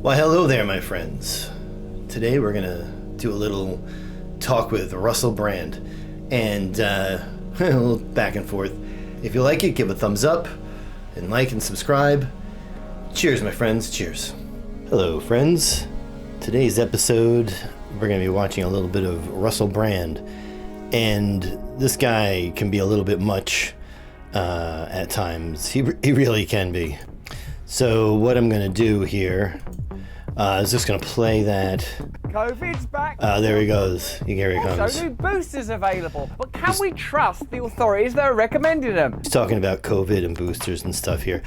Why, hello there, my friends. Today we're gonna do a little talk with Russell Brand, and a little back and forth. If you like it, give a thumbs up, and like and subscribe. Cheers, my friends, cheers. Hello, friends. Today's episode, we're gonna be watching a little bit of Russell Brand, and this guy can be a little bit much at times. He really can be. So what I'm gonna do here is just gonna play that. COVID's back. There he goes. Here he comes. Also, new boosters available. But can we trust the authorities that are recommending them? He's talking about COVID and boosters and stuff here.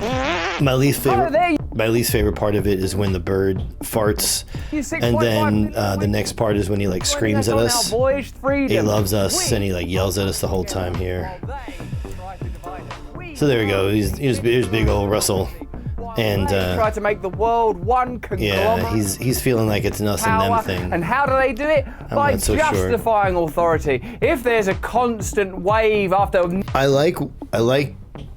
My least favorite part of it is when the bird farts, and then the next part is when he like screams at us. He loves us and he like yells at us the whole time here. So there we go. Here's big old Russell. And try to make the world one conglomerate. Yeah, he's feeling like it's an us and them thing. And how do they do it? By justifying authority. If there's a constant wave after. I like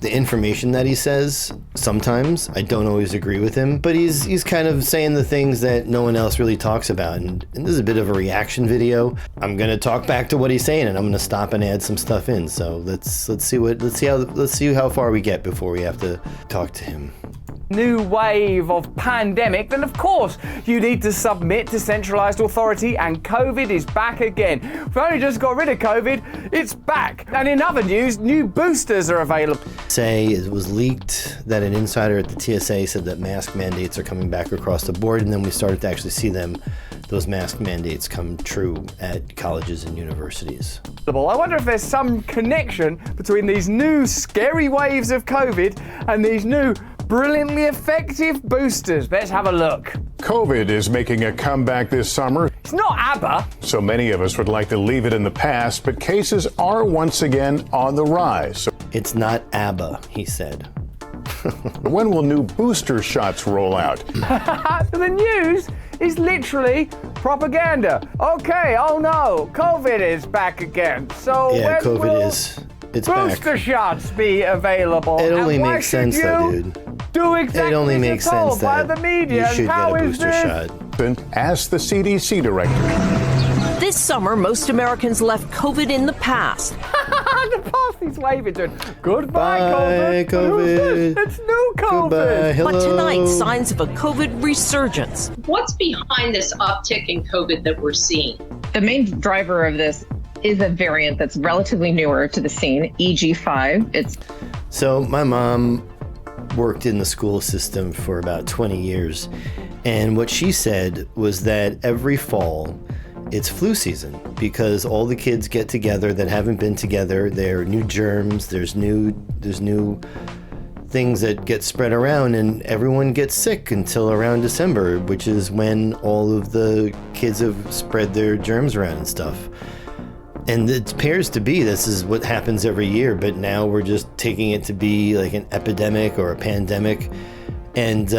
the information that he says. Sometimes I don't always agree with him, but he's kind of saying the things that no one else really talks about. And this is a bit of a reaction video. I'm gonna talk back to what he's saying, and I'm gonna stop and add some stuff in. So let's see how far we get before we have to talk to him. New wave of pandemic, then of course you need to submit to centralized authority, and COVID is back again. We've only just got rid of COVID, it's back. And in other news, new boosters are available. It was leaked that an insider at the TSA said that mask mandates are coming back across the board, and then we started to actually see those mask mandates come true at colleges and universities. I wonder if there's some connection between these new scary waves of COVID and these new brilliantly effective boosters. Let's have a look. COVID is making a comeback this summer. It's not ABBA. So many of us would like to leave it in the past, but cases are once again on the rise. It's not ABBA, he said. When will new booster shots roll out? The news is literally propaganda. Okay, oh no, COVID is back again. So yeah, when will it's booster back. shots be available? It only makes sense though, dude. Do exactly it only makes sense by that the media. you should get a booster shot. Ask the CDC director. This summer, most Americans left COVID in the past. The past he's waving to. Goodbye, Bye, COVID. It's new COVID. Goodbye. Hello. But tonight, signs of a COVID resurgence. What's behind this uptick in COVID that we're seeing? The main driver of this is a variant that's relatively newer to the scene, EG5. So my mom worked in the school system for about 20 years, and what she said was that every fall it's flu season because all the kids get together that haven't been together. There are new germs, there's new things that get spread around, and everyone gets sick until around December, which is when all of the kids have spread their germs around and stuff. And it appears to be this is what happens every year, but now we're just taking it to be like an epidemic or a pandemic. And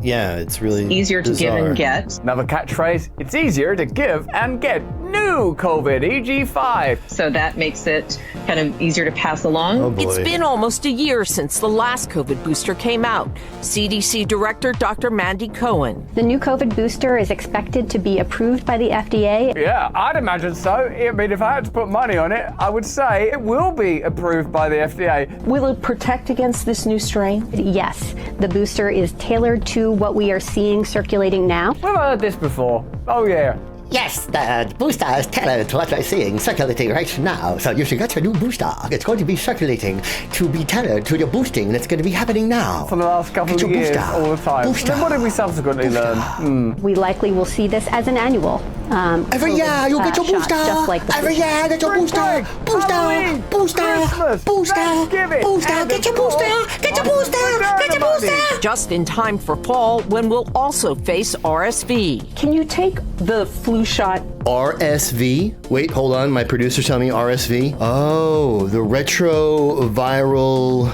yeah, it's really easier to bizarre. give and get. Another catchphrase, it's easier to give and get. New COVID, EG5. So that makes it kind of easier to pass along. Oh boy. It's been almost a year since the last COVID booster came out. CDC Director Dr. Mandy Cohen. The new COVID booster is expected to be approved by the FDA. Yeah, I'd imagine so. I mean, if I had to put money on it, I would say it will be approved by the FDA. Will it protect against this new strain? Yes, the booster is tailored to what we are seeing circulating now. We've heard this before. Oh yeah. Yes, the booster is tailored to what we're seeing circulating right now. So you should get your new booster. It's going to be circulating to be tailored to your boosting that's going to be happening now. For the last couple of years, all the time. Booster. Then what did we subsequently learn? We likely will see this as an annual. Every year you'll get your shot, booster. just like the Every year get your booster. Booster. Halloween, Booster. Christmas, Booster. Thanksgiving, Booster. and Get your of course, booster. Get your booster. Get your booster. Just in time for fall, when we'll also face RSV. Can you take the flu shot? RSV? Wait, hold on. My producer's telling me RSV. Oh, the retroviral.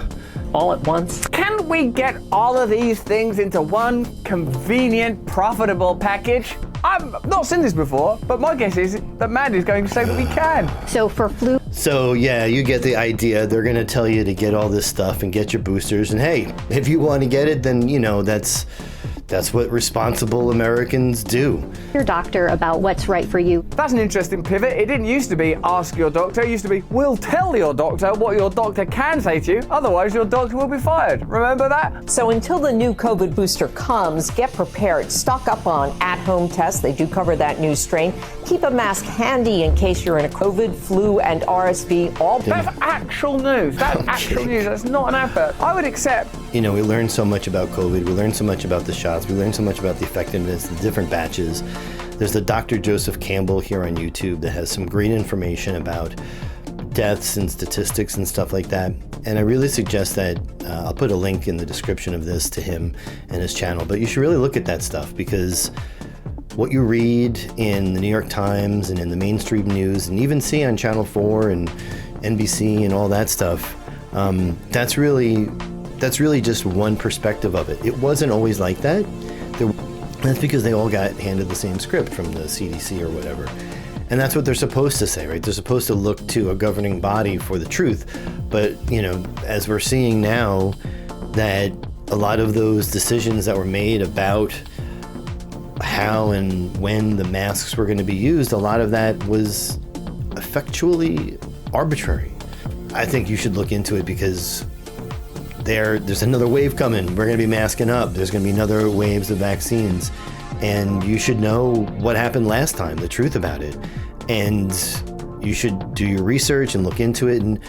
All at once? Can we get all of these things into one convenient, profitable package? I've not seen this before, but my guess is that Mandy's going to say that we can. So for flu. So yeah, you get the idea. They're going to tell you to get all this stuff and get your boosters. And hey, if you want to get it, then you know that's That's what responsible Americans do. Your doctor about what's right for you. That's an interesting pivot. It didn't used to be ask your doctor. It used to be we'll tell your doctor what your doctor can say to you. Otherwise, your doctor will be fired. Remember that? So until the new COVID booster comes, get prepared. Stock up on at-home tests. They do cover that new strain. Keep a mask handy in case you're in a COVID, flu, and RSV. All That's actual news. That's actual news. That's not an advert. I would accept. You know, we learned so much about COVID. We learned so much about the shots. We learned so much about the effectiveness, the different batches. There's the Dr. Joseph Campbell here on YouTube that has some great information about deaths and statistics and stuff like that. And I really suggest that I'll put a link in the description of this to him and his channel. But you should really look at that stuff, because what you read in the New York Times and in the mainstream news, and even see on Channel 4 and NBC and all that stuff, that's really just one perspective of it. It wasn't always like that. That's because they all got handed the same script from the CDC or whatever. And that's what they're supposed to say, right? They're supposed to look to a governing body for the truth. But, you know, as we're seeing now, that a lot of those decisions that were made about how and when the masks were going to be used, a lot of that was effectually arbitrary. I think you should look into it, because there's another wave coming. We're going to be masking up. There's going to be another waves of vaccines. And you should know what happened last time, the truth about it. And you should do your research and look into it. And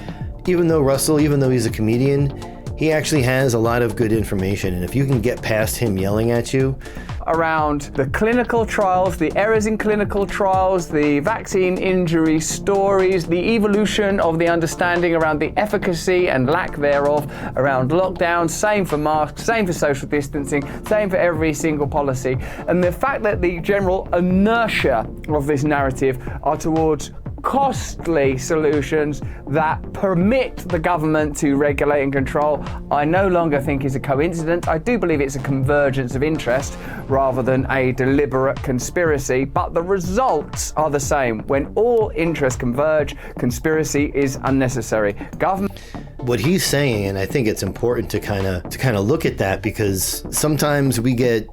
even though he's a comedian, he actually has a lot of good information. And if you can get past him yelling at you, around the clinical trials, the errors in clinical trials, the vaccine injury stories, the evolution of the understanding around the efficacy and lack thereof around lockdowns, same for masks, same for social distancing, same for every single policy. And the fact that the general inertia of this narrative are towards costly solutions that permit the government to regulate and control, I no longer think is a coincidence. I do believe it's a convergence of interest rather than a deliberate conspiracy, but the results are the same. When all interests converge, conspiracy is unnecessary. what he's saying, and I think it's important to kind of look at that, because sometimes we get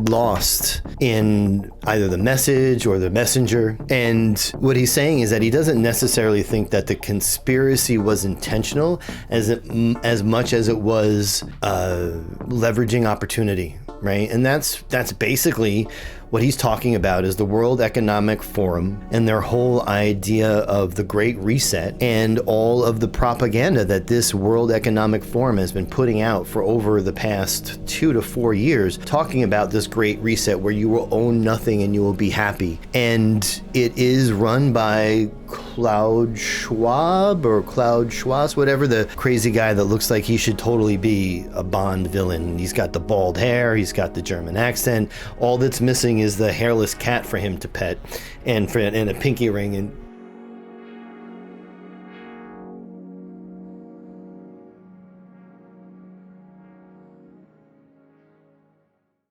lost in either the message or the messenger. And what he's saying is that he doesn't necessarily think that the conspiracy was intentional as much as it was leveraging opportunity, right? And that's basically what he's talking about, is the World Economic Forum and their whole idea of the Great Reset and all of the propaganda that this World Economic Forum has been putting out for over the past 2 to 4 years, talking about this Great Reset where you will own nothing and you will be happy. And it is run by Klaus Schwab, whatever, the crazy guy that looks like he should totally be a Bond villain. He's got the bald hair, he's got the German accent. All that's missing is the hairless cat for him to pet and a pinky ring. And